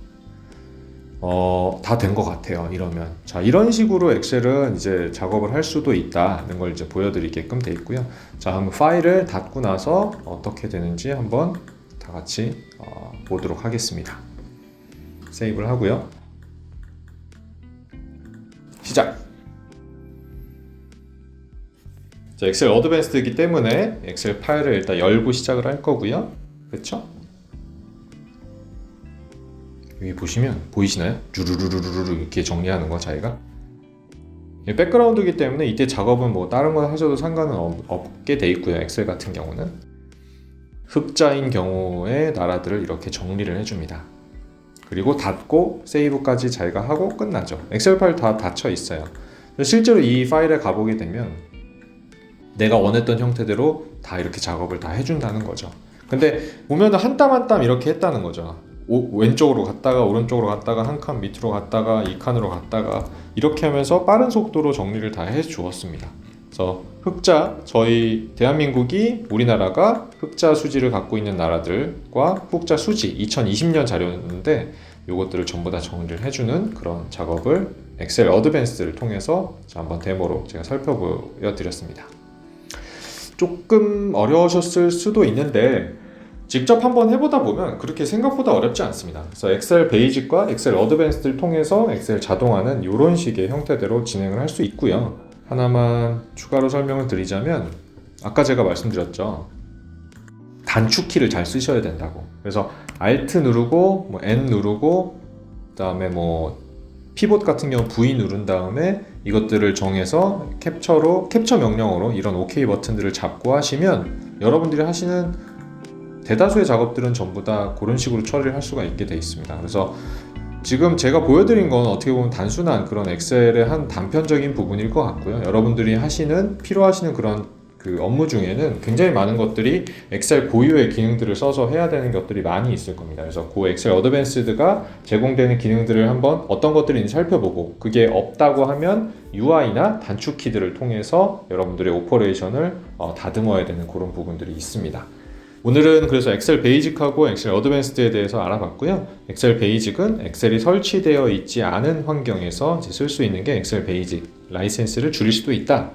S1: 다 된 것 같아요. 이러면. 자, 이런 식으로 엑셀은 이제 작업을 할 수도 있다는 걸 이제 보여드리게끔 돼 있고요. 자, 한번 파일을 닫고 나서 어떻게 되는지 한번 다 같이 보도록 하겠습니다. 세이브를 하고요. 시작! 자, 엑셀 어드밴스드이기 때문에 엑셀 파일을 일단 열고 시작을 할 거고요. 그쵸? 여기 보시면 보이시나요? 주르르르르 이렇게 정리하는 거 자기가. 백그라운드이기 때문에 이때 작업은 뭐 다른 거 하셔도 상관은 없게 돼 있고요. 엑셀 같은 경우는 흑자인 경우에 나라들을 이렇게 정리를 해줍니다. 그리고 닫고 세이브까지 자기가 하고 끝나죠. 엑셀 파일 다 닫혀 있어요. 실제로 이 파일에 가보게 되면 내가 원했던 형태대로 다 이렇게 작업을 다 해준다는 거죠. 근데 보면은 한 땀 한 땀 이렇게 했다는 거죠. 왼쪽으로 갔다가 오른쪽으로 갔다가 한 칸 밑으로 갔다가 이 칸으로 갔다가 이렇게 하면서 빠른 속도로 정리를 다 해주었습니다. 그래서 흑자, 저희 대한민국이 우리나라가 흑자 수지를 갖고 있는 나라들과 흑자 수지 2020년 자료였는데 이것들을 전부 다 정리를 해주는 그런 작업을 엑셀 어드밴스를 통해서 한번 데모로 제가 살펴보여 드렸습니다. 조금 어려우셨을 수도 있는데 직접 한번 해보다 보면 그렇게 생각보다 어렵지 않습니다. 그래서 엑셀 베이직과 엑셀 어드밴스드를 통해서 엑셀 자동화는 이런 식의 형태대로 진행을 할 수 있고요. 하나만 추가로 설명을 드리자면 아까 제가 말씀드렸죠. 단축키를 잘 쓰셔야 된다고. 그래서 Alt 누르고 N 누르고 그다음에 피봇 같은 경우 V 누른 다음에 이것들을 정해서 캡처 명령어로 이런 OK 버튼들을 잡고 하시면 여러분들이 하시는 대다수의 작업들은 전부 다 그런 식으로 처리를 할 수가 있게 돼 있습니다. 그래서 지금 제가 보여드린 건 어떻게 보면 단순한 그런 엑셀의 한 단편적인 부분일 것 같고요. 여러분들이 필요하시는 그런 그 업무 중에는 굉장히 많은 것들이 엑셀 고유의 기능들을 써서 해야 되는 것들이 많이 있을 겁니다. 그래서 그 엑셀 어드밴스드가 제공되는 기능들을 한번 어떤 것들인지 살펴보고 그게 없다고 하면 UI나 단축키들을 통해서 여러분들의 오퍼레이션을 다듬어야 되는 그런 부분들이 있습니다. 오늘은 그래서 엑셀 베이직하고 엑셀 어드밴스드에 대해서 알아봤고요. 엑셀 베이직은 엑셀이 설치되어 있지 않은 환경에서 쓸 수 있는 게 엑셀 베이직, 라이센스를 줄일 수도 있다.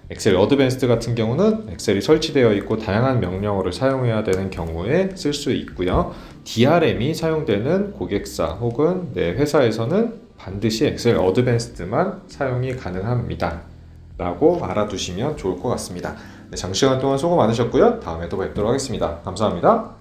S1: 엑셀 어드밴스드 같은 경우는 엑셀이 설치되어 있고 다양한 명령어를 사용해야 되는 경우에 쓸 수 있고요. DRM이 사용되는 고객사 혹은 내 회사에서는 반드시 엑셀 어드밴스드만 사용이 가능합니다. 라고 알아두시면 좋을 것 같습니다. 네, 장시간 동안 수고 많으셨고요. 다음에 또 뵙도록 하겠습니다. 감사합니다.